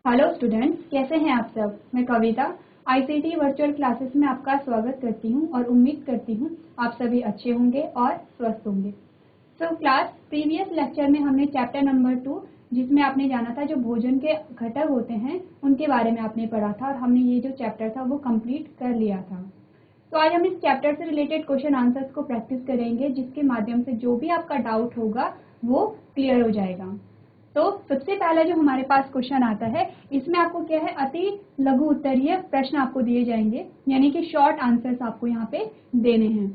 Hello students, कैसे हैं आप सब। मैं कविता आईसीटी वर्चुअल क्लासेस में आपका स्वागत करती हूं और उम्मीद करती हूं आप सभी अच्छे होंगे और स्वस्थ होंगे। सो क्लास प्रीवियस लेक्चर में हमने चैप्टर नंबर 2 जिसमें आपने जाना था जो भोजन के घटक होते हैं उनके बारे में आपने पढ़ा था और हमने ये जो चैप्टर था वो कंप्लीट कर लिया था। तो आज हम इस चैप्टर से रिलेटेड क्वेश्चन आंसर्स को प्रैक्टिस करेंगे जिसके माध्यम से जो भी आपका डाउट होगा वो क्लियर हो जाएगा। तो सबसे पहला जो हमारे पास क्वेश्चन आता है इसमें आपको क्या है, अति लघु उत्तरीय प्रश्न आपको दिए जाएंगे, यानी कि शॉर्ट आंसर्स आपको यहाँ पे देने हैं।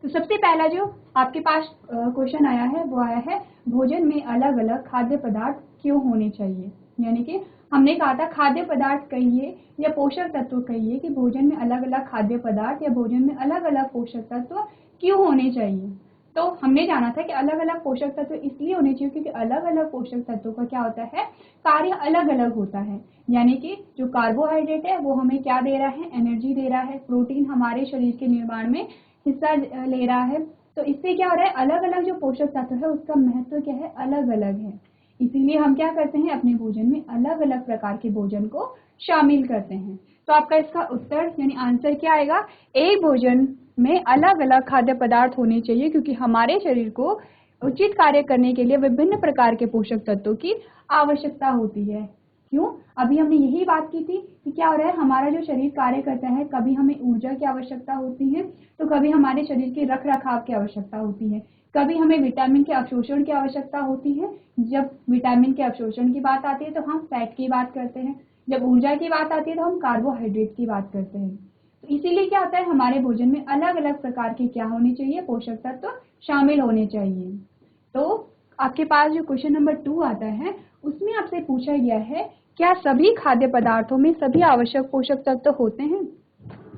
तो सबसे पहला जो आपके पास क्वेश्चन आया है वो आया है, भोजन में अलग अलग खाद्य पदार्थ क्यों होने चाहिए। यानी कि हमने कहा था खाद्य पदार्थ कहिए या पोषक तत्व कहिए कि भोजन में अलग अलग खाद्य पदार्थ या भोजन में अलग अलग पोषक तत्व क्यों होने चाहिए। तो हमने जाना था कि अलग अलग पोषक तत्व इसलिए होने चाहिए क्योंकि अलग अलग पोषक तत्वों का क्या होता है, कार्य अलग अलग होता है। यानी कि जो कार्बोहाइड्रेट है वो हमें क्या दे रहा है, एनर्जी दे रहा है। प्रोटीन हमारे शरीर के निर्माण में हिस्सा ले रहा है। तो इससे क्या हो रहा है, अलग अलग जो पोषक तत्व है उसका महत्व क्या है, अलग अलग है। इसीलिए हम क्या करते हैं, अपने भोजन में अलग अलग प्रकार के भोजन को शामिल करते हैं। तो आपका इसका उत्तर यानी आंसर क्या आएगा, एक भोजन में अलग अलग खाद्य पदार्थ होने चाहिए क्योंकि हमारे शरीर को उचित कार्य करने के लिए विभिन्न प्रकार के पोषक तत्वों की आवश्यकता होती है। क्यों, अभी हमने यही बात की थी कि क्या हो रहा है, हमारा जो शरीर कार्य करता है, कभी हमें ऊर्जा की आवश्यकता होती है तो कभी हमारे शरीर के रख रखाव की आवश्यकता होती है, कभी हमें विटामिन के अवशोषण की आवश्यकता होती है। जब विटामिन के अवशोषण की बात आती है तो हम फैट की बात करते हैं, जब ऊर्जा की बात आती है तो हम कार्बोहाइड्रेट की बात करते हैं। तो इसीलिए क्या होता है, हमारे भोजन में अलग अलग प्रकार के क्या होने चाहिए, पोषक तत्व शामिल होने चाहिए। तो आपके पास जो क्वेश्चन नंबर 2 आता है उसमें आपसे पूछा गया है, क्या सभी खाद्य पदार्थों में सभी आवश्यक पोषक तत्व होते हैं।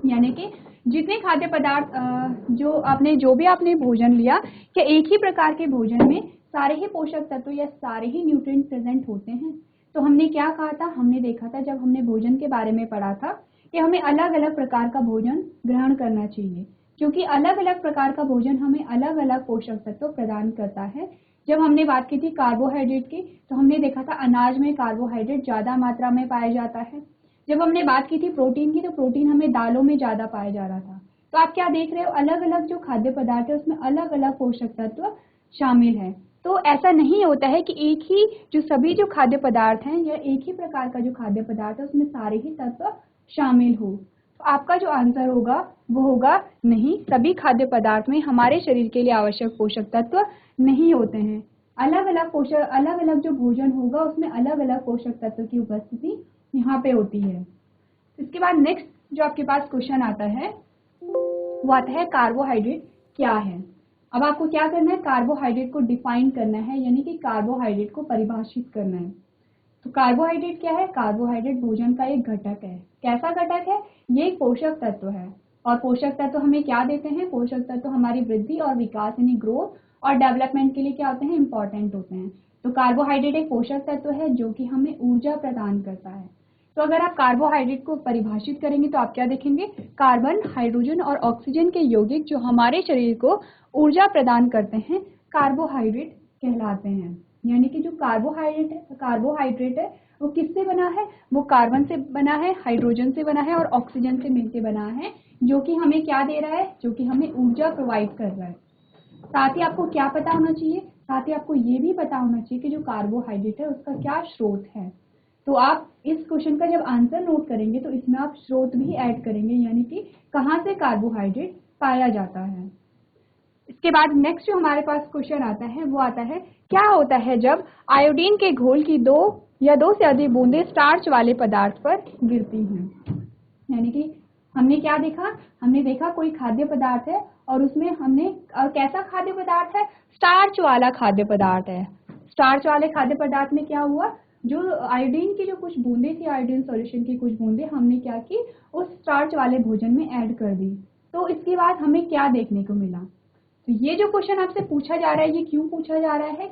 यानी कि जितने खाद्य पदार्थ जो भी आपने भोजन लिया, क्या एक ही प्रकार के भोजन में सारे ही पोषक तत्व या सारे ही न्यूट्रिएंट प्रेजेंट होते हैं। तो हमने क्या कहा था, हमने देखा था जब हमने भोजन के बारे में पढ़ा था कि हमें अलग अलग प्रकार का भोजन ग्रहण करना चाहिए क्योंकि अलग अलग प्रकार का भोजन हमें अलग अलग पोषक तत्व प्रदान करता है। जब हमने बात की थी कार्बोहाइड्रेट की तो हमने देखा था अनाज में कार्बोहाइड्रेट ज्यादा मात्रा में पाया जाता है। जब हमने बात की थी प्रोटीन की तो प्रोटीन हमें दालों में ज्यादा पाया जा रहा था। तो आप क्या देख रहे हो, अलग अलग जो खाद्य पदार्थ है उसमें अलग अलग पोषक तत्व शामिल है। तो ऐसा नहीं होता है कि एक ही जो सभी जो खाद्य पदार्थ हैं या एक ही प्रकार का जो खाद्य पदार्थ है उसमें सारे ही तत्व शामिल हो। तो आपका जो आंसर होगा वो होगा नहीं, सभी खाद्य पदार्थ में हमारे शरीर के लिए आवश्यक पोषक तत्व नहीं होते हैं। अलग अलग जो भोजन होगा उसमें अलग अलग पोषक तत्व की उपस्थिति यहाँ पे होती है। इसके बाद नेक्स्ट जो आपके पास क्वेश्चन आता है वो आता है, कार्बोहाइड्रेट क्या है। अब आपको क्या करना है, कार्बोहाइड्रेट को डिफाइन करना है, यानी कि कार्बोहाइड्रेट को परिभाषित करना है। तो कार्बोहाइड्रेट क्या है, कार्बोहाइड्रेट भोजन का एक घटक है। कैसा घटक है, ये एक पोषक तत्व है। और पोषक तत्व हमें क्या देते हैं, पोषक तत्व हमारी वृद्धि और विकास यानी ग्रोथ और डेवलपमेंट के लिए क्या होते हैं, इंपॉर्टेंट होते हैं। तो कार्बोहाइड्रेट एक पोषक तत्व है जो कि हमें ऊर्जा प्रदान करता है। तो अगर आप कार्बोहाइड्रेट को परिभाषित करेंगे तो आप क्या देखेंगे, कार्बन, हाइड्रोजन और ऑक्सीजन के यौगिक जो हमारे शरीर को ऊर्जा प्रदान करते हैं कार्बोहाइड्रेट कहलाते हैं। यानी कि जो कार्बोहाइड्रेट है वो किससे बना है, वो कार्बन से बना है, हाइड्रोजन से बना है और ऑक्सीजन से मिलकर बना है, जो कि हमें क्या दे रहा है, जो कि हमें ऊर्जा प्रोवाइड कर रहा है। साथ ही आपको क्या पता होना चाहिए, साथ ही आपको ये भी पता होना चाहिए कि जो कार्बोहाइड्रेट है उसका क्या स्रोत है। तो आप इस क्वेश्चन का जब आंसर नोट करेंगे तो इसमें आप स्रोत भी ऐड करेंगे, यानी कि कहाँ से कार्बोहाइड्रेट पाया जाता है। इसके बाद नेक्स्ट जो हमारे पास क्वेश्चन आता है वो आता है, क्या होता है जब आयोडीन के घोल की 2 या 2 से अधिक बूंदें स्टार्च वाले पदार्थ पर गिरती हैं। यानी कि हमने क्या देखा, हमने देखा कोई खाद्य पदार्थ है और उसमें हमने कैसा खाद्य पदार्थ है, स्टार्च वाला खाद्य पदार्थ है। स्टार्च वाले खाद्य पदार्थ में क्या हुआ, जो आयोडीन की जो कुछ बूंदें थी, आयोडीन सॉल्यूशन की कुछ बूंदें हमने क्या की, उस स्टार्च वाले भोजन में ऐड कर दी। तो इसके बाद हमें क्या देखने को मिला। तो ये जो क्वेश्चन आपसे पूछा जा रहा है ये क्यों पूछा जा रहा है,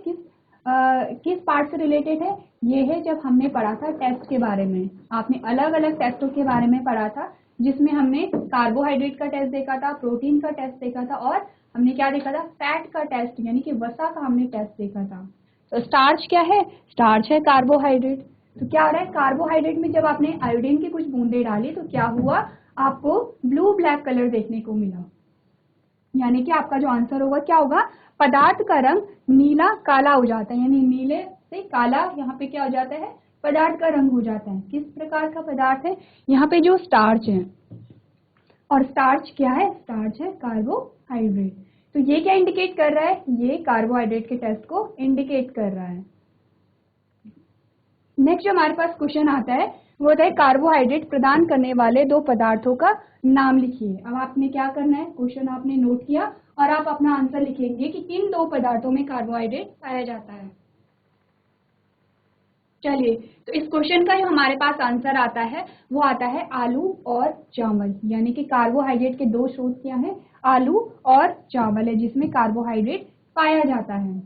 किस पार्ट से रिलेटेड है, ये है जब हमने पढ़ा था टेस्ट के बारे में। आपने अलग अलग टेस्टों के बारे में पढ़ा था जिसमें हमने कार्बोहाइड्रेट का टेस्ट देखा था, प्रोटीन का टेस्ट देखा था और हमने क्या देखा था, फैट का टेस्ट यानी कि वसा का हमने टेस्ट देखा था। तो स्टार्च क्या है, स्टार्च है कार्बोहाइड्रेट। तो क्या हो रहा है, कार्बोहाइड्रेट में जब आपने आयोडीन की कुछ बूंदे डाली तो क्या हुआ, आपको ब्लू ब्लैक कलर देखने को मिला। यानी कि आपका जो आंसर होगा क्या होगा, पदार्थ का रंग नीला काला हो जाता है, यानी नीले से काला यहाँ पे क्या हो जाता है, पदार्थ का रंग हो जाता है। किस प्रकार का पदार्थ है, यहाँ पे जो स्टार्च है, और स्टार्च क्या है, स्टार्च है कार्बोहाइड्रेट। तो ये क्या इंडिकेट कर रहा है, ये कार्बोहाइड्रेट के टेस्ट को इंडिकेट कर रहा है। नेक्स्ट जो हमारे पास क्वेश्चन आता है वो होता है कार्बोहाइड्रेट प्रदान करने वाले दो पदार्थों का नाम लिखिए। अब आपने क्या करना है, क्वेश्चन आपने नोट किया और आप अपना आंसर लिखेंगे कि किन दो पदार्थों में कार्बोहाइड्रेट पाया जाता है। चलिए, तो इस क्वेश्चन का जो हमारे पास आंसर आता है वो आता है आलू और चावल। यानी कि कार्बोहाइड्रेट के दो स्रोत क्या है, आलू और चावल है, जिसमें कार्बोहाइड्रेट पाया जाता है।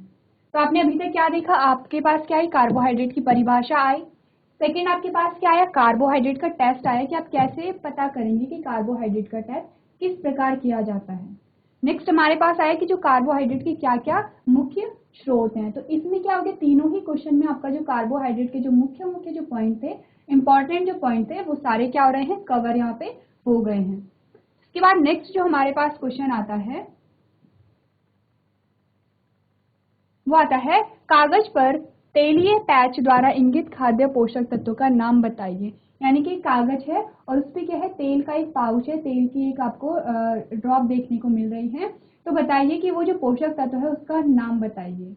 तो आपने अभी तक क्या देखा, आपके पास क्या है, कार्बोहाइड्रेट की परिभाषा आई। सेकेंड आपके पास क्या आया, कार्बोहाइड्रेट का टेस्ट आया कि आप कैसे पता करेंगे कि कार्बोहाइड्रेट का टेस्ट किस प्रकार किया जाता है। नेक्स्ट हमारे पास आया कि जो कार्बोहाइड्रेट के क्या क्या मुख्य स्रोत हैं। तो इसमें क्या हो गया, तीनों ही क्वेश्चन में आपका जो कार्बोहाइड्रेट के जो मुख्य मुख्य जो पॉइंट थे, इंपॉर्टेंट जो पॉइंट थे, वो सारे क्या हो रहे हैं, कवर यहाँ पे हो गए हैं। इसके बाद नेक्स्ट जो हमारे पास क्वेश्चन आता है वो आता है कागज पर तेलीय पैच द्वारा इंगित खाद्य पोषक तत्वों का नाम बताइए। यानी कि कागज है और उस पे क्या है, तेल का एक पाउच है, तेल की एक आपको ड्रॉप देखने को मिल रही है। तो बताइए कि वो जो पोषक तत्व है उसका नाम बताइए।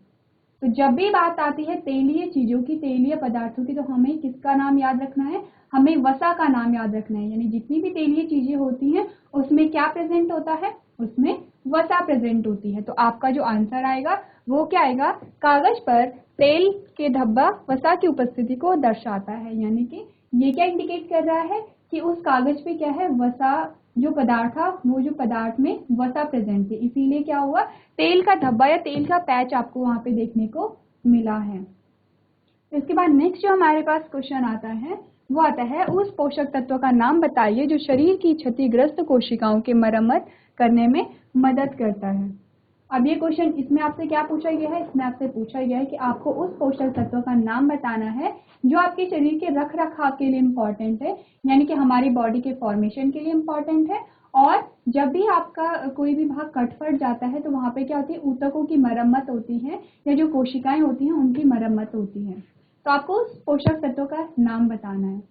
तो जब भी बात आती है तेलीय चीजों की, तेलीय पदार्थों की, तो हमें किसका नाम याद रखना है, हमें वसा का नाम याद रखना है। यानी जितनी भी तेलीय चीजें होती हैं उसमें क्या प्रेजेंट होता है, उसमें वसा प्रेजेंट होती है। तो आपका जो आंसर आएगा वो क्या आएगा, कागज पर तेल के धब्बा वसा की उपस्थिति को दर्शाता है। यानी कि ये क्या इंडिकेट कर रहा है कि उस कागज पे क्या है, वसा जो पदार्थ था, वो जो पदार्थ में वसा प्रेजेंट थी, इसीलिए क्या हुआ, तेल का धब्बा या तेल का पैच आपको वहां पे देखने को मिला है। तो इसके बाद नेक्स्ट जो हमारे पास क्वेश्चन आता है वो आता है उस पोषक तत्व का नाम बताइए जो शरीर की क्षतिग्रस्त कोशिकाओं की मरम्मत करने में मदद करता है। अब ये क्वेश्चन, इसमें आपसे क्या पूछा गया है, इसमें आपसे पूछा गया है कि आपको उस पोषक तत्व का नाम बताना है जो आपके शरीर के रख रखाव के लिए इम्पोर्टेंट है, यानी कि हमारी बॉडी के फॉर्मेशन के लिए इम्पोर्टेंट है। और जब भी आपका कोई भी भाग कट फट जाता है तो वहां पे क्या होती है, ऊतकों की मरम्मत होती है, या जो कोशिकाएं होती हैं उनकी मरम्मत होती है। तो आपको उस पोषक तत्व का नाम बताना है।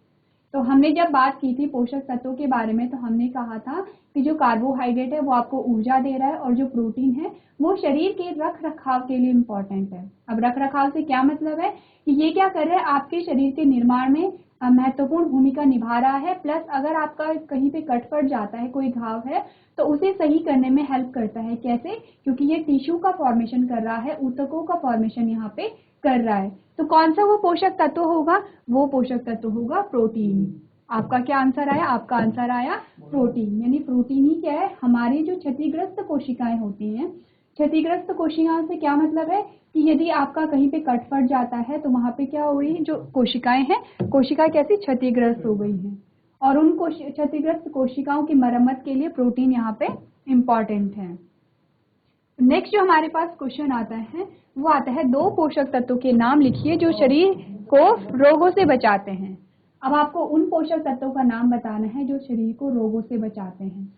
तो हमने जब बात की थी पोषक तत्वों के बारे में तो हमने कहा था कि जो कार्बोहाइड्रेट है वो आपको ऊर्जा दे रहा है और जो प्रोटीन है वो शरीर के रख रखाव के लिए इम्पोर्टेंट है। अब रख रखाव से क्या मतलब है कि ये क्या कर रहा है, आपके शरीर के निर्माण में महत्वपूर्ण भूमिका निभा रहा है। प्लस अगर आपका कहीं पे कट पड़ जाता है, कोई घाव है, तो उसे सही करने में हेल्प करता है। कैसे, क्योंकि ये टिश्यू का फॉर्मेशन कर रहा है, ऊतकों का फॉर्मेशन यहाँ पे कर रहा है। तो कौन सा वो पोषक तत्व होगा, वो पोषक तत्व होगा प्रोटीन। आपका क्या आंसर आया, आपका आंसर आया प्रोटीन। यानी प्रोटीन ही क्या है, हमारी जो क्षतिग्रस्त कोशिकाएं होती हैं, क्षतिग्रस्त कोशिकाओं से क्या मतलब है कि यदि आपका कहीं पे कट फट जाता है तो वहां पे क्या हो गई, जो कोशिकाएं हैं, कोशिका कैसी क्षतिग्रस्त हो गई हैं, और उन क्षतिग्रस्त कोशिकाओं की मरम्मत के लिए प्रोटीन यहाँ पे इम्पॉर्टेंट है। नेक्स्ट जो हमारे पास क्वेश्चन आता है वो आता है दो पोषक तत्वों के नाम लिखिए जो शरीर को रोगों से बचाते हैं। अब आपको उन पोषक तत्वों का नाम बताना है जो शरीर को रोगों से बचाते हैं।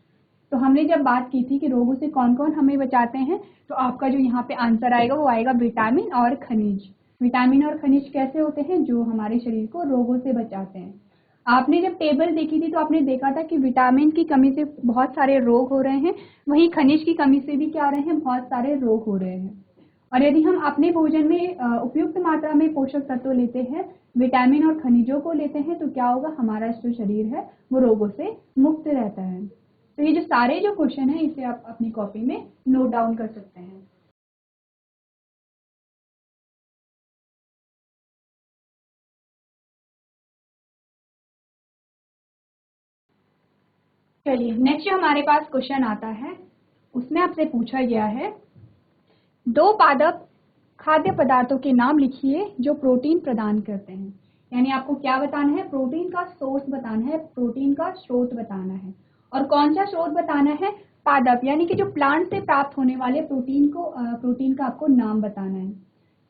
तो हमने जब बात की थी कि रोगों से कौन कौन हमें बचाते हैं, तो आपका जो यहाँ पे आंसर आएगा वो आएगा विटामिन और खनिज। विटामिन और खनिज कैसे होते हैं, जो हमारे शरीर को रोगों से बचाते हैं। आपने जब टेबल देखी थी तो आपने देखा था कि विटामिन की कमी से बहुत सारे रोग हो रहे हैं, वहीं खनिज की कमी से भी क्या हो रहे हैं, बहुत सारे रोग हो रहे हैं। और यदि हम अपने भोजन में उपयुक्त मात्रा में पोषक तत्व लेते हैं, विटामिन और खनिजों को लेते हैं, तो क्या होगा, हमारा जो शरीर है वो रोगों से मुक्त रहता है। तो ये जो सारे जो क्वेश्चन है इसे आप अपनी कॉपी में नोट डाउन कर सकते हैं। चलिए, नेक्स्ट जो हमारे पास क्वेश्चन आता है उसमें आपसे पूछा गया है दो पादप खाद्य पदार्थों के नाम लिखिए जो प्रोटीन प्रदान करते हैं। यानी आपको क्या बताना है, प्रोटीन का सोर्स बताना है, प्रोटीन का स्रोत बताना है। और कौन सा स्रोत बताना है, पादप, यानी कि जो प्लांट से प्राप्त होने वाले प्रोटीन का आपको नाम बताना है।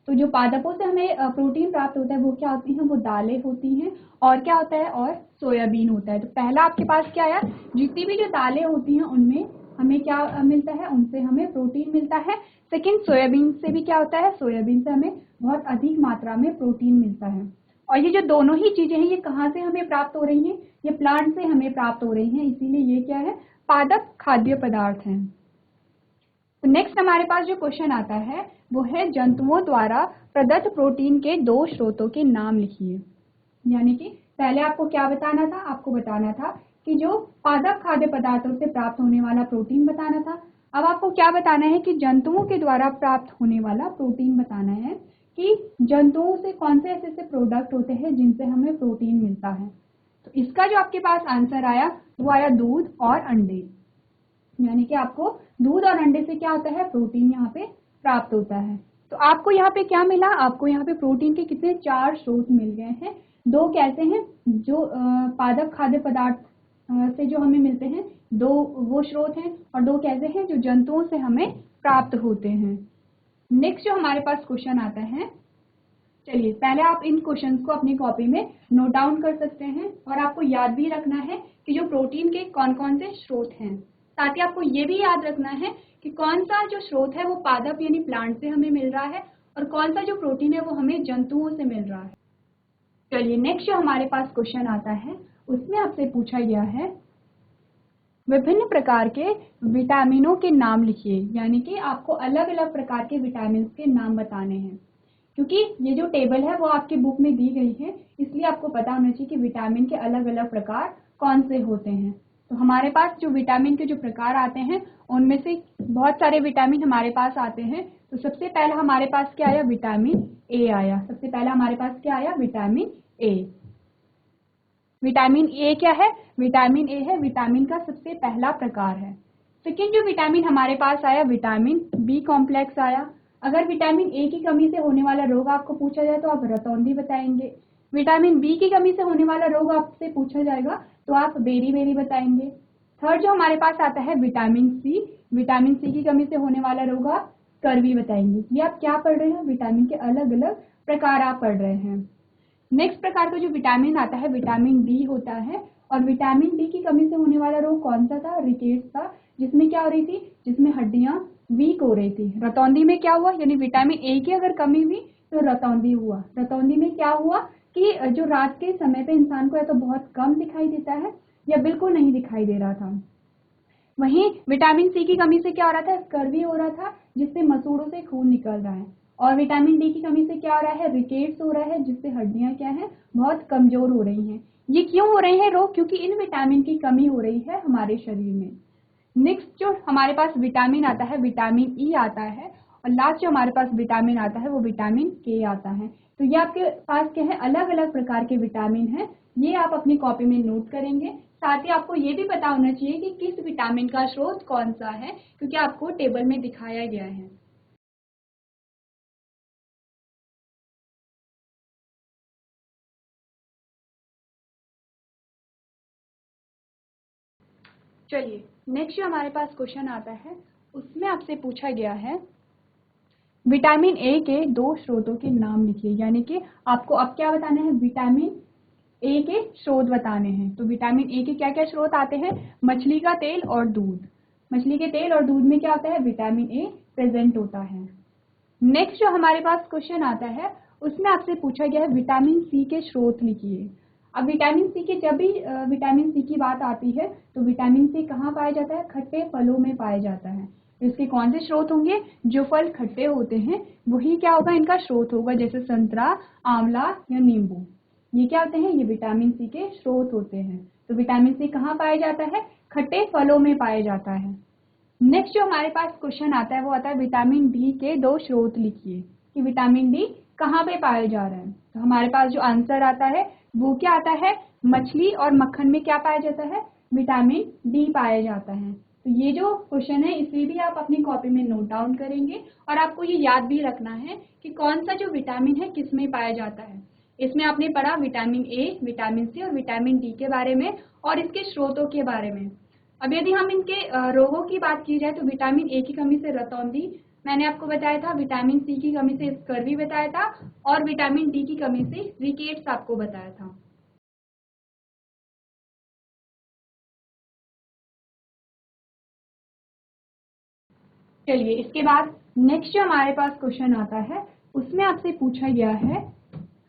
तो जो पादपों से हमें प्रोटीन प्राप्त होता है वो क्या होती हैं, वो दालें होती हैं और क्या होता है, और सोयाबीन होता है। तो पहला आपके पास क्या आया, जितनी भी जो दालें होती हैं उनमें हमें क्या मिलता है, उनसे हमें प्रोटीन मिलता है। सेकंड, सोयाबीन से भी क्या होता है, सोयाबीन से हमें बहुत अधिक मात्रा में प्रोटीन मिलता है। और ये जो दोनों ही चीजें हैं ये कहाँ से हमें प्राप्त हो रही हैं, ये प्लांट से हमें प्राप्त हो रही हैं, इसीलिए ये क्या है, पादप खाद्य पदार्थ हैं। तो नेक्स्ट हमारे पास जो क्वेश्चन आता है वो है जंतुओं द्वारा प्रदत्त प्रोटीन के 2 स्रोतों के नाम लिखिए। यानी कि पहले आपको क्या बताना था, आपको बताना था कि जो पादप खाद्य पदार्थों से प्राप्त होने वाला प्रोटीन बताना था। अब आपको क्या बताना है कि जंतुओं के द्वारा प्राप्त होने वाला प्रोटीन बताना है कि जंतुओं से कौन से ऐसे प्रोडक्ट होते हैं जिनसे हमें प्रोटीन मिलता है। तो इसका जो आपके पास आंसर आया वो आया दूध और अंडे। यानी कि आपको दूध और अंडे से क्या होता है, प्रोटीन यहाँ पे प्राप्त होता है। तो आपको यहाँ पे क्या मिला, आपको यहाँ पे प्रोटीन के कितने 4 स्रोत मिल गए हैं। 2 कैसे हैं, जो पादप खाद्य पदार्थ से जो हमें मिलते हैं 2 वो स्रोत हैं, और 2 कैसे हैं जो जंतुओं से हमें प्राप्त होते हैं। नेक्स्ट जो हमारे पास क्वेश्चन आता है, चलिए पहले आप इन क्वेश्चंस को अपनी कॉपी में नोट डाउन कर सकते हैं, और आपको याद भी रखना है कि जो प्रोटीन के कौन कौन से स्रोत हैं। साथ ही आपको ये भी याद रखना है कि कौन सा जो स्रोत है वो पादप यानी प्लांट से हमें मिल रहा है, और कौन सा जो प्रोटीन है वो हमें जंतुओं से मिल रहा है। चलिए नेक्स्ट जो हमारे पास क्वेश्चन आता है उसमें आपसे पूछा गया है विभिन्न प्रकार के विटामिनों के नाम लिखिए। यानी कि आपको अलग अलग प्रकार के विटामिन के नाम बताने हैं। क्योंकि ये जो टेबल है वो आपकी बुक में दी गई है, इसलिए आपको पता होना चाहिए कि विटामिन के अलग अलग प्रकार कौन से होते हैं। तो हमारे पास जो विटामिन के जो प्रकार आते हैं उनमें से बहुत सारे विटामिन हमारे पास आते हैं। तो सबसे पहला हमारे पास क्या आया, विटामिन ए आया। सबसे पहला हमारे पास क्या आया, विटामिन ए। विटामिन ए क्या है, विटामिन ए है विटामिन का सबसे पहला प्रकार है। सेकेंड जो विटामिन हमारे पास आया, विटामिन बी कॉम्प्लेक्स आया। अगर विटामिन ए की कमी से होने वाला रोग आपको पूछा जाए तो आप रतौंधी बताएंगे। विटामिन बी की कमी से होने वाला रोग आपसे पूछा जाएगा तो आप बेरी बताएंगे। थर्ड जो हमारे पास आता है विटामिन सी। विटामिन सी की कमी से होने वाला रोग आप स्कर्वी बताएंगे। ये आप क्या पढ़ रहे हैं, विटामिन के अलग अलग प्रकार आप पढ़ रहे हैं। नेक्स्ट प्रकार का जो विटामिन आता है विटामिन डी होता है, और विटामिन डी की कमी से होने वाला रोग कौन सा था, रिकेट्स था, जिसमें क्या हो रही थी, जिसमें हड्डियां वीक हो रही थी। रतौंधी में क्या हुआ, यानी विटामिन ए की अगर कमी हुई तो रतौंधी हुआ। रतौंधी में क्या हुआ कि जो रात के समय पे इंसान को या तो बहुत कम दिखाई देता है या बिल्कुल नहीं दिखाई दे रहा था। वहीं विटामिन सी की कमी से क्या हो रहा था, स्कर्वी हो रहा था, जिससे मसूड़ों से खून निकल रहा है। और विटामिन डी की कमी से क्या हो रहा है, रिकेट्स हो रहा है, जिससे हड्डियां क्या है, बहुत कमजोर हो रही हैं। ये क्यों हो रहे हैं रोग, क्योंकि इन विटामिन की कमी हो रही है हमारे शरीर में। नेक्स्ट जो हमारे पास विटामिन आता है विटामिन ई आता है, और लास्ट जो हमारे पास विटामिन आता है वो विटामिन के आता है। तो ये आपके पास क्या है, अलग अलग प्रकार के विटामिन हैं। ये आप अपनी कॉपी में नोट करेंगे। साथ ही आपको ये भी पता होना चाहिए कि किस विटामिन का स्रोत कौन सा है, क्योंकि आपको टेबल में दिखाया गया है। चलिए नेक्स्ट जो हमारे पास क्वेश्चन आता है उसमें आपसे पूछा गया है विटामिन ए के 2 स्रोतों के नाम लिखिए। यानी कि आपको अब क्या बताना है, विटामिन ए के स्रोत बताने हैं। तो विटामिन ए के क्या क्या स्रोत आते हैं, मछली का तेल और दूध। मछली के तेल और दूध में क्या होता है, विटामिन ए प्रेजेंट होता है। नेक्स्ट जो हमारे पास क्वेश्चन आता है उसमें आपसे पूछा गया है विटामिन सी के स्रोत लिखिए। अब विटामिन सी के जब भी विटामिन सी की बात आती है तो विटामिन सी कहाँ पाया जाता है, खट्टे फलों में पाया जाता है। तो इसके कौन से स्रोत होंगे, जो फल खट्टे होते हैं वही क्या होगा, इनका स्रोत होगा, जैसे संतरा, आंवला या नींबू। ये क्या होते हैं, ये विटामिन सी के स्रोत होते हैं। तो विटामिन सी कहाँ पाया जाता है, खट्टे फलों में पाया जाता है। नेक्स्ट जो हमारे पास क्वेश्चन आता है वो आता है विटामिन डी के 2 स्रोत लिखिए, कि विटामिन डी कहाँ पे पाए जा रहे हैं। तो हमारे पास जो आंसर आता है वो क्या आता है, मछली और मक्खन में क्या पाया जाता है, विटामिन डी पाया जाता है। तो ये जो क्वेश्चन है इसे भी आप अपनी कॉपी में नोट डाउन करेंगे, और आपको ये याद भी रखना है कि कौन सा जो विटामिन है किस में पाया जाता है। इसमें आपने पढ़ा विटामिन ए, विटामिन सी और विटामिन डी के बारे में और इसके स्रोतों के बारे में। अब यदि हम इनके रोगों की बात की जाए तो विटामिन ए की कमी से रतौंधी, मैंने आपको बताया था विटामिन सी की कमी से स्कर्वी बताया था और विटामिन डी की कमी से रिकेट्स आपको बताया था। चलिए इसके बाद नेक्स्ट जो हमारे पास क्वेश्चन आता है उसमें आपसे पूछा गया है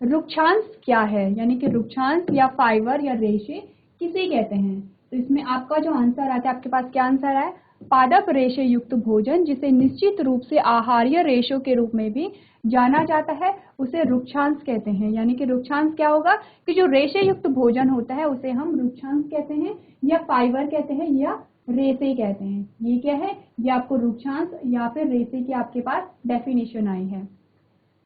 रुक्षांश क्या है, यानी कि रुक्षांश या फाइबर या रेशे किसे कहते हैं। तो इसमें आपका जो आंसर आता है, आपके पास क्या आंसर है, पादप रेशे युक्त भोजन जिसे निश्चित रूप से आहार्य रेशों के रूप में भी जाना जाता है उसे रुक्षांश कहते हैं। यानी कि रुक्षांश क्या होगा कि जो रेशे युक्त भोजन होता है उसे हम रुक्षांश कहते हैं या फाइबर कहते हैं या रेसे कहते हैं। ये क्या है, ये आपको रुक्षांश या फिर रेसे की आपके पास डेफिनेशन आई है।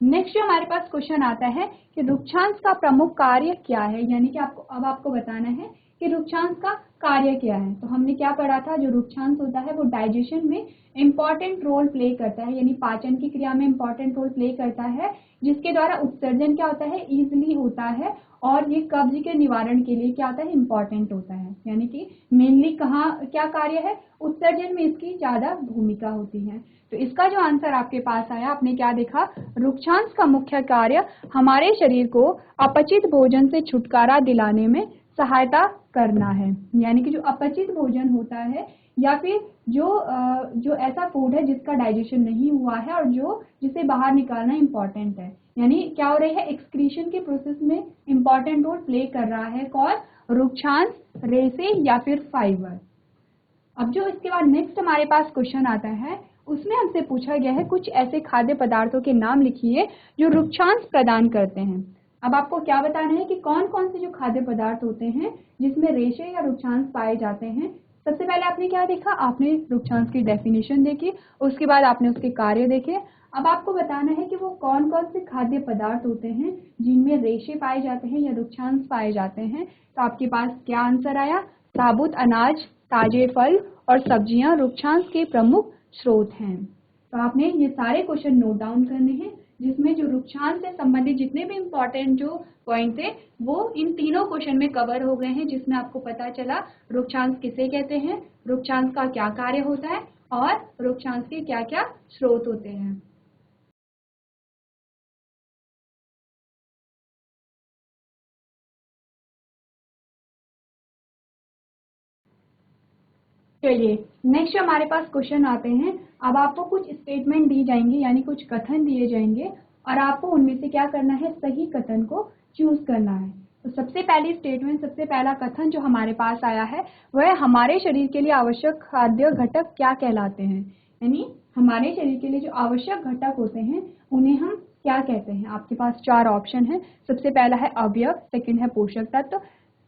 नेक्स्ट जो हमारे पास क्वेश्चन आता है कि रुक्षांश का प्रमुख कार्य क्या है, यानी कि आपको बताना है कि रुक्षांश का कार्य क्या है। तो हमने क्या पढ़ा था, जो रुक्षांश होता है वो डाइजेशन में इंपॉर्टेंट रोल प्ले करता है, यानी पाचन की क्रिया में इंपॉर्टेंट रोल प्ले करता है, जिसके द्वारा उत्सर्जन क्या होता है, इजिली होता है और ये कब्ज के निवारण के लिए क्या होता है, इंपॉर्टेंट होता है। यानी कि मेनली कहाँ क्या कार्य है, उत्सर्जन में इसकी ज्यादा भूमिका होती है। तो इसका जो आंसर आपके पास आया, आपने क्या देखा, रुक्षांश का मुख्य कार्य हमारे शरीर को अपचित भोजन से छुटकारा दिलाने में सहायता करना है। यानी कि जो अपचित भोजन होता है या फिर जो ऐसा फूड है जिसका डाइजेशन नहीं हुआ है और जिसे बाहर निकालना इंपॉर्टेंट है, यानी क्या हो रही है, एक्सक्रीशन के प्रोसेस में इंपॉर्टेंट रोल प्ले कर रहा है कौन, रुक्षांश, रेसे या फिर फाइबर। अब जो इसके बाद नेक्स्ट हमारे पास क्वेश्चन आता है उसमें हमसे पूछा गया है कुछ ऐसे खाद्य पदार्थों के नाम लिखिए जो रुक्षांश प्रदान करते हैं। अब आपको क्या बताना है कि कौन कौन से जो खाद्य पदार्थ होते हैं जिसमें रेशे या रुक्षांश पाए जाते हैं। सबसे पहले आपने क्या देखा, आपने रुक्षांश की डेफिनेशन देखी, उसके बाद आपने उसके कार्य देखे। अब आपको बताना है कि वो कौन कौन से खाद्य पदार्थ होते हैं जिनमें रेशे पाए जाते हैं या रुक्षांश पाए जाते हैं। तो आपके पास क्या आंसर आया, साबुत अनाज, ताजे फल और सब्जियां रुक्षांश के प्रमुख स्रोत हैं। तो आपने ये सारे क्वेश्चन नोट डाउन करने हैं जिसमें जो रुक्षांश से संबंधित जितने भी इंपॉर्टेंट जो पॉइंट थे वो इन तीनों क्वेश्चन में कवर हो गए हैं, जिसमें आपको पता चला रुक्षांश किसे कहते हैं, रुक्षांश का क्या कार्य होता है और रुक्षांश के क्या क्या स्रोत होते हैं। चलिए नेक्स्ट हमारे पास क्वेश्चन आते हैं। अब आपको कुछ स्टेटमेंट दी जाएंगी, यानी कुछ कथन दिए जाएंगे और आपको उनमें से क्या करना है, सही कथन को चूज करना है। तो सबसे पहली स्टेटमेंट, सबसे पहला कथन जो हमारे पास आया है वह हमारे शरीर के लिए आवश्यक खाद्य घटक क्या कहलाते हैं। यानी हमारे शरीर के लिए जो आवश्यक घटक होते हैं उन्हें हम क्या कहते हैं। आपके पास 4 ऑप्शन है। सबसे पहला है अवयव, सेकंड है पोषक तत्व,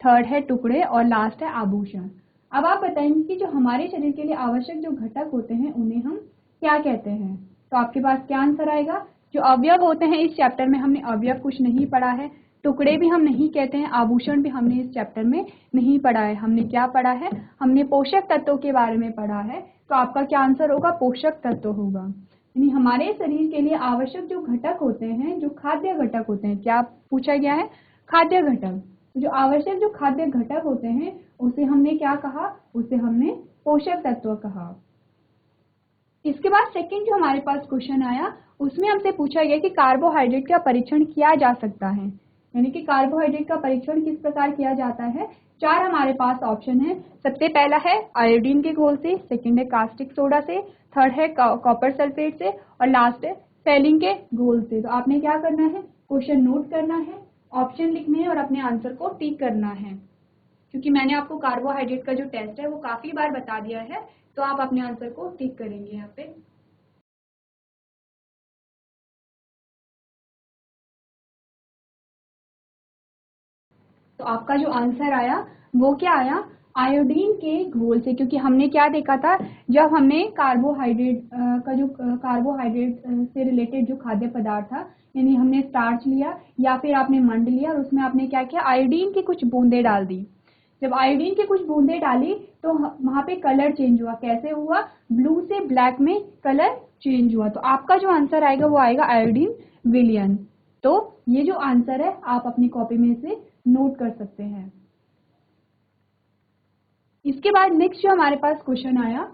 थर्ड है टुकड़े और लास्ट है आभूषण। अब आप बताएंगे कि जो हमारे शरीर के लिए आवश्यक जो घटक होते हैं उन्हें हम क्या कहते हैं। तो आपके पास क्या आंसर आएगा, जो अवयव होते हैं इस चैप्टर में हमने अवयव कुछ नहीं पढ़ा है, टुकड़े भी हम नहीं कहते हैं, आभूषण भी हमने इस चैप्टर में नहीं पढ़ा है। हमने क्या पढ़ा है, हमने पोषक तत्वों के बारे में पढ़ा है। तो आपका क्या आंसर होगा, पोषक तत्व होगा। यानी हमारे शरीर के लिए आवश्यक जो घटक होते हैं, जो खाद्य घटक होते हैं, क्या पूछा गया है, खाद्य घटक। जो आवश्यक जो खाद्य घटक होते हैं उसे हमने क्या कहा, उसे हमने पोषक तत्व कहा। इसके बाद सेकंड जो हमारे पास क्वेश्चन आया उसमें हमसे पूछा गया कि कार्बोहाइड्रेट का परीक्षण किया जा सकता है। यानी कि कार्बोहाइड्रेट का परीक्षण किस प्रकार किया जाता है। 4 हमारे पास ऑप्शन है। सबसे पहला है आयोडीन के घोल से, सेकंड है कास्टिक सोडा से, थर्ड है कॉपर सल्फेट से और लास्ट है सेलिन के घोल से। तो आपने क्या करना है, क्वेश्चन नोट करना है, ऑप्शन लिखने हैं और अपने आंसर को टिक करना है। क्योंकि मैंने आपको कार्बोहाइड्रेट का जो टेस्ट है वो काफी बार बता दिया है, तो आप अपने आंसर को टिक करेंगे यहाँ पे। तो आपका जो आंसर आया वो क्या आया, आयोडीन के घोल से। क्योंकि हमने क्या देखा था, जब हमने कार्बोहाइड्रेट का जो कार्बोहाइड्रेट से रिलेटेड जो खाद्य पदार्थ था, यानी हमने स्टार्च लिया या फिर आपने मंड लिया और उसमें आपने क्या किया, आयोडीन की कुछ बूंदे डाल दी। जब आयोडीन की कुछ बूंदे डाली तो वहां पे कलर चेंज हुआ। कैसे हुआ, ब्लू से ब्लैक में कलर चेंज हुआ। तो आपका जो आंसर आएगा वो आएगा आयोडीन विलयन। तो ये जो आंसर है आप अपनी कॉपी में से नोट कर सकते हैं। इसके बाद नेक्स्ट जो हमारे पास क्वेश्चन आया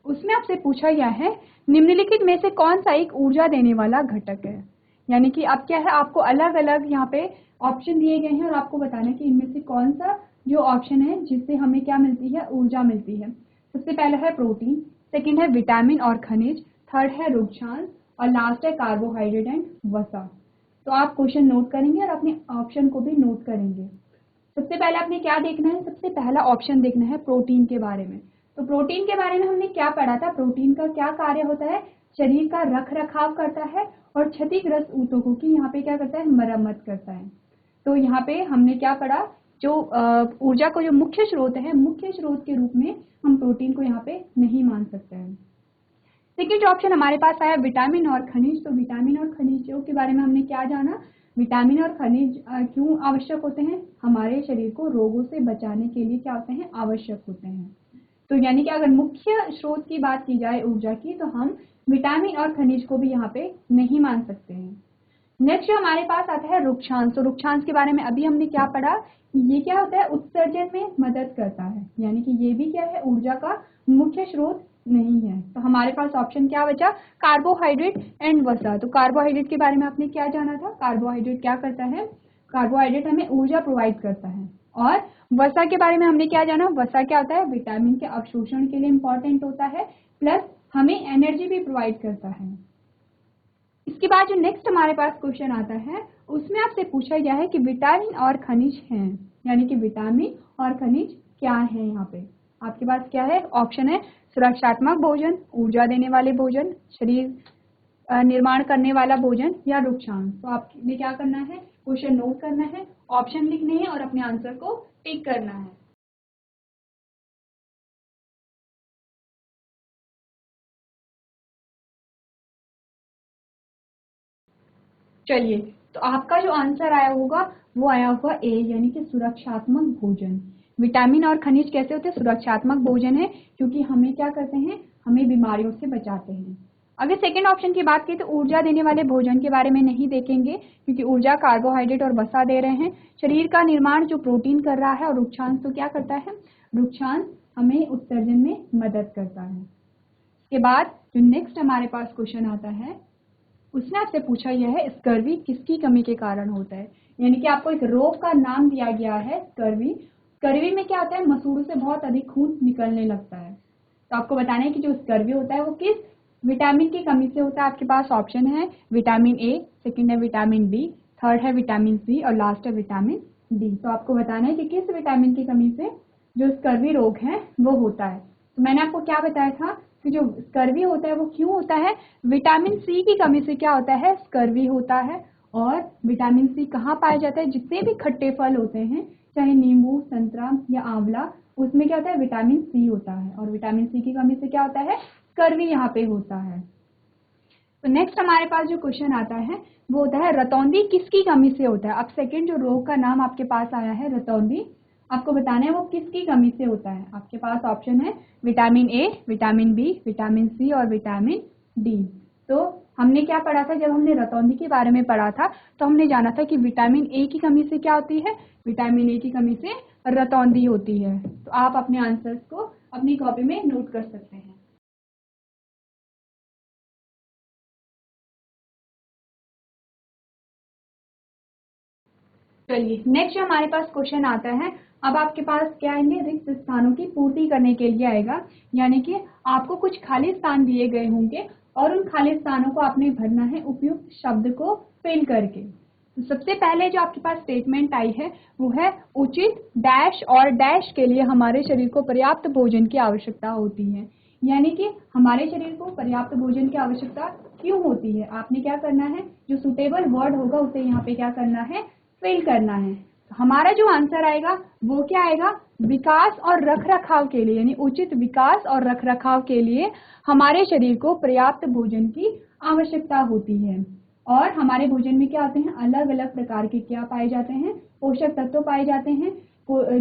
उसमें आपसे पूछा गया है निम्नलिखित में से कौन सा एक ऊर्जा देने वाला घटक है। यानी कि अब क्या है, आपको अलग अलग यहाँ पे ऑप्शन दिए गए हैं और आपको बताना है कि इनमें से कौन सा जो ऑप्शन है जिससे हमें क्या मिलती है, ऊर्जा मिलती है। सबसे पहला है प्रोटीन, सेकंड है विटामिन और खनिज, थर्ड है रुक्षांश और लास्ट है कार्बोहाइड्रेट एंड वसा। तो आप क्वेश्चन नोट करेंगे और अपने ऑप्शन को भी नोट करेंगे। सबसे पहले आपने क्या देखना है, सबसे पहला ऑप्शन देखना है प्रोटीन के बारे में। तो प्रोटीन के बारे में हमने क्या पढ़ा था, प्रोटीन का क्या कार्य होता है, शरीर का रख रखाव करता है और क्षतिग्रस्त ऊतकों की यहाँ पे क्या करता है, मरम्मत करता है। तो यहाँ पे हमने क्या पढ़ा, जो ऊर्जा को जो मुख्य स्रोत है, मुख्य स्रोत के रूप में हम प्रोटीन को यहाँ पे नहीं मान सकते हैं। सेकेंड ऑप्शन हमारे पास आया विटामिन और खनिज। तो विटामिन और खनिजों के बारे में हमने क्या जाना, विटामिन और खनिज क्यों आवश्यक होते हैं, हमारे शरीर को रोगों से बचाने के लिए क्या होते हैं, आवश्यक होते हैं। तो यानी कि अगर मुख्य स्रोत की बात की जाए ऊर्जा की, तो हम विटामिन और खनिज को भी यहाँ पे नहीं मान सकते हैं। नेक्स्ट हमारे पास आता है रुक्षांश। तो रुक्षांश के बारे में अभी हमने क्या पढ़ा, ये क्या होता है, उत्सर्जन में मदद करता है, यानी कि ये भी क्या है, ऊर्जा का मुख्य स्रोत नहीं है। तो हमारे पास ऑप्शन क्या बचा, कार्बोहाइड्रेट एंड वसा। तो कार्बोहाइड्रेट के बारे में आपने क्या जाना था, कार्बोहाइड्रेट क्या करता है, कार्बोहाइड्रेट हमें ऊर्जा प्रोवाइड करता है। और वसा के बारे में हमने क्या जाना, वसा क्या होता है, विटामिन के अवशोषण के लिए इंपॉर्टेंट होता है, प्लस हमें एनर्जी भी प्रोवाइड करता है। इसके बाद जो नेक्स्ट हमारे पास क्वेश्चन आता है, उसमें आपसे पूछा गया है कि विटामिन और खनिज हैं, यानी कि विटामिन और खनिज क्या है। यहाँ पे आपके पास क्या है, ऑप्शन है सुरक्षात्मक भोजन, ऊर्जा देने वाले भोजन, शरीर निर्माण करने वाला भोजन या रुक्षांश। तो आपने क्या करना है, क्वेश्चन नोट करना है, ऑप्शन लिखने हैं और अपने आंसर को टिक करना है। चलिए, तो आपका जो आंसर आया होगा वो आया होगा ए, यानी कि सुरक्षात्मक भोजन। विटामिन और खनिज कैसे होते हैं, सुरक्षात्मक भोजन है, क्योंकि हमें क्या करते हैं, हमें बीमारियों से बचाते हैं। अगर सेकंड ऑप्शन की बात की तो ऊर्जा देने वाले भोजन के बारे में नहीं देखेंगे, क्योंकि ऊर्जा कार्बोहाइड्रेट और वसा दे रहे हैं। शरीर का निर्माण जो प्रोटीन कर रहा है, और रुक्षांश तो क्या करता है, रुक्षांश हमें उत्सर्जन में मदद करता है। इसके बाद जो नेक्स्ट हमारे पास क्वेश्चन आता है, उसने आपसे पूछा यह है स्कर्वी किसकी कमी के कारण होता है। यानी कि आपको एक रोग का नाम दिया गया है स्कर्वी। स्कर्वी में क्या होता है, मसूड़ों से बहुत अधिक खून निकलने लगता है। तो आपको बताना है कि जो स्कर्वी होता है वो किस विटामिन की कमी से होता है। आपके पास ऑप्शन है विटामिन ए, सेकंड है विटामिन बी, थर्ड है विटामिन सी और लास्ट है विटामिन डी। तो आपको बताना है कि किस विटामिन की कमी से जो स्कर्वी रोग है वो होता है। तो मैंने आपको क्या बताया था कि जो स्कर्वी होता है वो क्यों होता है, विटामिन सी की कमी से क्या होता है, स्कर्वी होता है। और विटामिन सी कहाँ पाया जाता है, जितने भी खट्टे फल होते हैं, चाहे नींबू, संतरा या आंवला, उसमें क्या होता है, विटामिन सी होता है। और विटामिन सी की कमी से क्या होता है, स्कर्वी यहाँ पे होता है। तो नेक्स्ट हमारे पास जो क्वेश्चन आता है वो होता है रतौंधी किसकी कमी से होता है। अब सेकंड जो रोग का नाम आपके पास आया है रतौंधी, आपको बताना है वो किसकी कमी से होता है। आपके पास ऑप्शन है vitamin A, vitamin B, vitamin C और विटामिन डी। तो हमने क्या पढ़ा था, जब हमने रतौंधी के बारे में पढ़ा था तो हमने जाना था कि विटामिन ए की कमी से क्या होती है, विटामिन ए की कमी से रतौंधी होती है। तो आप अपने आंसर्स को अपनी कॉपी में नोट कर सकते हैं। चलिए, नेक्स्ट जो हमारे पास क्वेश्चन आता है, अब आपके पास क्या आएंगे, रिक्त स्थानों की पूर्ति करने के लिए आएगा। यानी कि आपको कुछ खाली स्थान दिए गए होंगे और उन खाली स्थानों को आपने भरना है उपयुक्त शब्द को फिल करके। तो सबसे पहले जो आपके पास स्टेटमेंट आई है वो है उचित डैश और डैश के लिए हमारे शरीर को पर्याप्त भोजन की आवश्यकता होती है। यानी कि हमारे शरीर को पर्याप्त भोजन की आवश्यकता क्यों होती है, आपने क्या करना है, जो सुटेबल वर्ड होगा उसे यहाँ पे क्या करना है, फिल करना है। तो हमारा जो आंसर आएगा वो क्या आएगा, विकास और रखरखाव के लिए, यानी उचित विकास और रखरखाव के लिए हमारे शरीर को पर्याप्त भोजन की आवश्यकता होती है। और हमारे भोजन में क्या होते हैं, अलग अलग प्रकार के क्या पाए जाते हैं, पोषक तत्व पाए जाते हैं,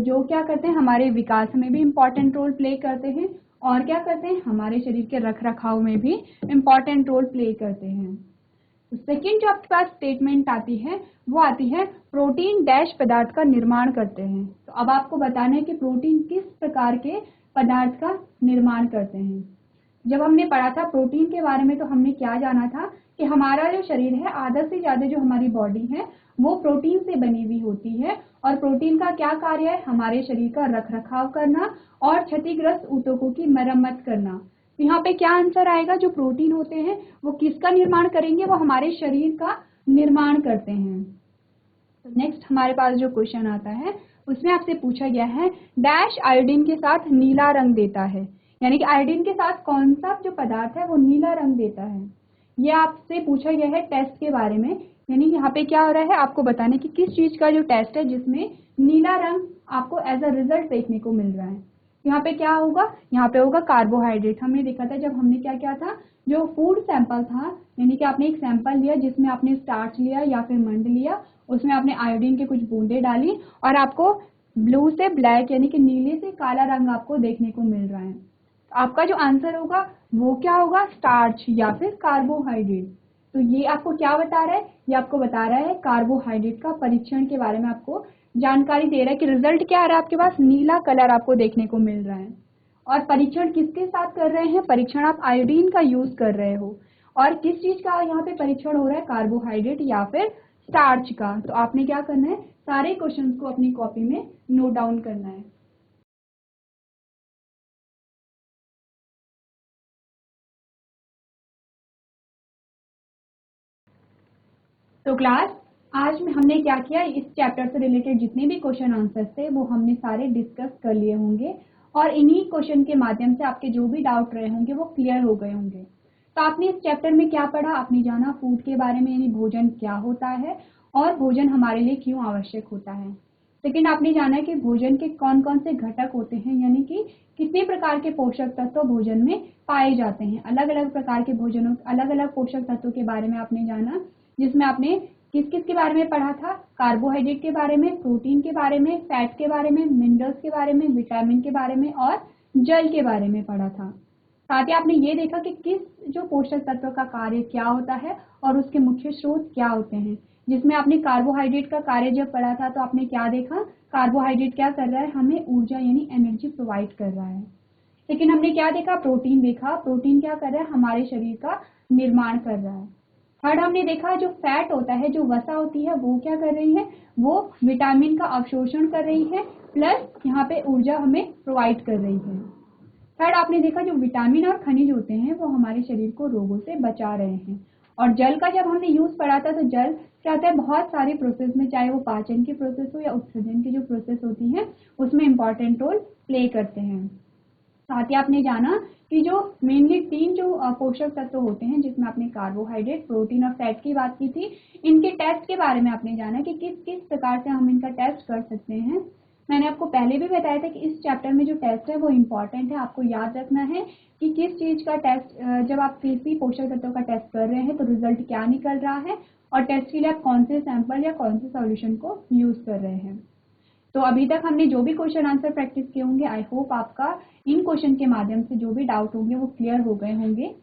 जो क्या करते हैं, हमारे विकास में भी इम्पोर्टेंट रोल प्ले करते हैं और क्या करते हैं, हमारे शरीर के रखरखाव में भी इम्पोर्टेंट रोल प्ले करते हैं। तो सेकेंड जो आपके पास स्टेटमेंट आती है वो आती है प्रोटीन डैश पदार्थ का निर्माण करते हैं। तो अब आपको बताना है कि प्रोटीन किस प्रकार के पदार्थ का निर्माण करते हैं। जब हमने पढ़ा था प्रोटीन के बारे में तो हमने क्या जाना था कि हमारा जो शरीर है आधा से ज़्यादा जो हमारी बॉडी है वो प्रोटीन से बनी हुई होती है और प्रोटीन का क्या कार्य है, हमारे शरीर का रख रखाव करना और क्षतिग्रस्त ऊतकों की मरम्मत करना। यहाँ पे क्या आंसर आएगा, जो प्रोटीन होते हैं वो किसका निर्माण करेंगे, वो हमारे शरीर का निर्माण करते हैं। तो नेक्स्ट हमारे पास जो क्वेश्चन आता है उसमें आपसे पूछा गया है डैश आयोडीन के साथ नीला रंग देता है, यानी कि आयोडीन के साथ कौन सा जो पदार्थ है वो नीला रंग देता है। ये आपसे पूछा गया है टेस्ट के बारे में, यानी यहाँ पे क्या हो रहा है आपको बताने की किस चीज का जो टेस्ट है जिसमें नीला रंग आपको एज अ रिजल्ट देखने को मिल रहा है। यहाँ पे क्या होगा, यहाँ पे होगा कार्बोहाइड्रेट। हमने देखा था जब हमने क्या किया था, जो फूड सैंपल था, यानी कि आपने एक सैंपल लिया जिसमें आपने स्टार्च लिया या फिर मंड लिया, उसमें आपने आयोडीन के कुछ बूंदे डाली और आपको ब्लू से ब्लैक यानी कि नीले से काला रंग आपको देखने को मिल रहा है। आपका जो आंसर होगा वो क्या होगा, स्टार्च या फिर कार्बोहाइड्रेट। तो ये आपको क्या बता रहा है, ये आपको बता रहा है कार्बोहाइड्रेट का परीक्षण के बारे में आपको जानकारी दे रहा है कि रिजल्ट क्या आ रहा है, आपके पास नीला कलर आपको देखने को मिल रहा है। और परीक्षण किसके साथ कर रहे हैं, परीक्षण आप आयोडीन का यूज कर रहे हो और किस चीज का यहाँ पे परीक्षण हो रहा है, कार्बोहाइड्रेट या फिर स्टार्च का। तो आपने क्या करना है, सारे क्वेश्चंस को अपनी कॉपी में नोट डाउन करना है। तो क्लास आज में हमने क्या किया, इस चैप्टर से रिलेटेड जितने भी क्वेश्चन आंसर्स थे वो हमने सारे डिस्कस कर लिए होंगे और इन्हीं क्वेश्चन के माध्यम से आपके जो भी डाउट रहे होंगे वो क्लियर हो गए होंगे। तो आपने इस चैप्टर में क्या पढ़ा, आपने जाना फूड के बारे में, यानी भोजन क्या होता है और भोजन हमारे लिए क्यों आवश्यक होता है। सेकेंड, आपने जाना कि भोजन के कौन कौन से घटक होते हैं, यानी कि कितने प्रकार के पोषक तत्व भोजन में पाए जाते हैं। अलग अलग प्रकार के भोजनों, अलग अलग पोषक तत्वों के बारे में आपने जाना, जिसमें आपने किस किस के बारे में पढ़ा था, कार्बोहाइड्रेट के बारे में, प्रोटीन के बारे में, फैट के बारे में, मिनरल्स के बारे में, विटामिन के बारे में और जल के बारे में पढ़ा था। साथ ही आपने ये देखा कि किस जो पोषक तत्व का कार्य क्या होता है और उसके मुख्य स्रोत क्या होते हैं। जिसमें आपने कार्बोहाइड्रेट का कार्य जब पढ़ा था तो आपने क्या देखा, कार्बोहाइड्रेट क्या कर रहा है, हमें ऊर्जा यानी एनर्जी प्रोवाइड कर रहा है। लेकिन हमने क्या देखा, प्रोटीन देखा, प्रोटीन क्या कर रहा है, हमारे शरीर का निर्माण कर रहा है। थर्ड, हमने देखा जो फैट होता है, जो वसा होती है, वो क्या कर रही है, वो विटामिन का अवशोषण कर रही है प्लस यहाँ पे ऊर्जा हमें प्रोवाइड कर रही है। थर्ड, आपने देखा जो विटामिन और खनिज होते हैं वो हमारे शरीर को रोगों से बचा रहे हैं। और जल का जब हमने यूज पढ़ा था तो जल क्या होता है, बहुत सारे प्रोसेस में, चाहे वो पाचन की प्रोसेस हो या उत्सर्जन की जो प्रोसेस होती है उसमें इंपॉर्टेंट रोल प्ले करते हैं। साथ ही आपने जाना कि जो मेनली तीन जो पोषक तत्व होते हैं, जिसमें आपने कार्बोहाइड्रेट, प्रोटीन और फैट की बात की थी, इनके टेस्ट के बारे में आपने जाना कि किस किस प्रकार से हम इनका टेस्ट कर सकते हैं। मैंने आपको पहले भी बताया था कि इस चैप्टर में जो टेस्ट है वो इम्पॉर्टेंट है, आपको याद रखना है कि किस चीज का टेस्ट, जब आप किसी पोषक तत्व का टेस्ट कर रहे हैं तो रिजल्ट क्या निकल रहा है और टेस्ट के लिए आप कौन से सैंपल या कौन से सॉल्यूशन को यूज कर रहे हैं। तो अभी तक हमने जो भी क्वेश्चन आंसर प्रैक्टिस किए होंगे, आई होप आपका इन क्वेश्चन के माध्यम से जो भी डाउट होंगे वो क्लियर हो गए होंगे।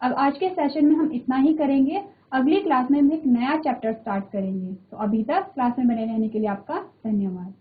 अब आज के सेशन में हम इतना ही करेंगे, अगली क्लास में हम एक नया चैप्टर स्टार्ट करेंगे। तो अभी तक क्लास में बने रहने के लिए आपका धन्यवाद।